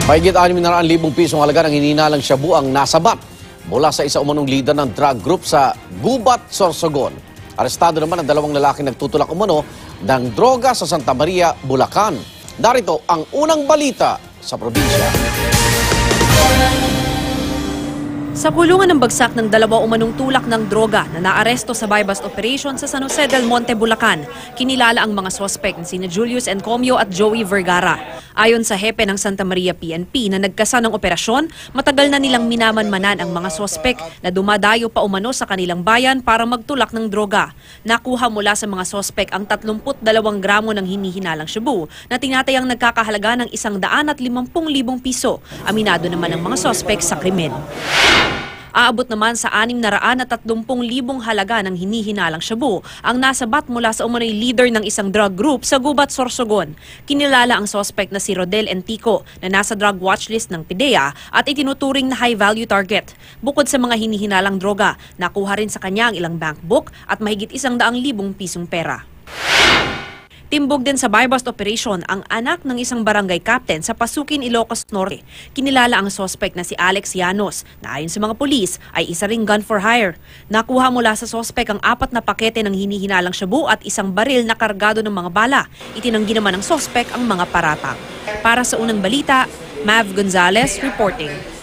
Mahigit 600,000 pisong halaga ng hinihinalang shabu ang nasabat mula sa isa umanong leader ng drug group sa Gubat, Sorsogon. Arestado naman ang dalawang lalaking nagtutulak umano ng droga sa Santa Maria, Bulacan. Narito ang unang balita sa probinsya. Sa kulungan ng bagsak ng dalawa umanong tulak ng droga na naaresto sa buy-bust operation sa San Jose del Monte, Bulacan, kinilala ang mga sospek na sina Julius Encomio at Joey Vergara. Ayon sa hepe ng Santa Maria PNP na nagkasa ng operasyon, matagal na nilang minamanmanan ang mga sospek na dumadayo pa umano sa kanilang bayan para magtulak ng droga. Nakuha mula sa mga sospek ang 32 gramo ng hinihinalang shabu na tinatayang nagkakahalaga ng 150,000 piso. Aminado naman ang mga sospek sa krimen. Aabot naman sa 630,000 halaga ng hinihinalang shabu ang nasabat mula sa umano'y leader ng isang drug group sa Gubat, Sorsogon. Kinilala ang suspect na si Rodel Entico na nasa drug watchlist ng PIDEA at itinuturing na high-value target. Bukod sa mga hinihinalang droga, nakuha rin sa kanya ang ilang bank book at mahigit 100,000 pisong pera. Timbog din sa buy-bust operation ang anak ng isang barangay captain sa Pasukin, Ilocos Norte. Kinilala ang suspect na si Alex Llanos na ayon sa mga pulis ay isa ring gun for hire. Nakuha mula sa suspect ang 4 na pakete ng hinihinalang shabu at isang baril na kargado ng mga bala. Itinanggi naman ng suspect ang mga paratang. Para sa unang balita, Mav Gonzalez reporting.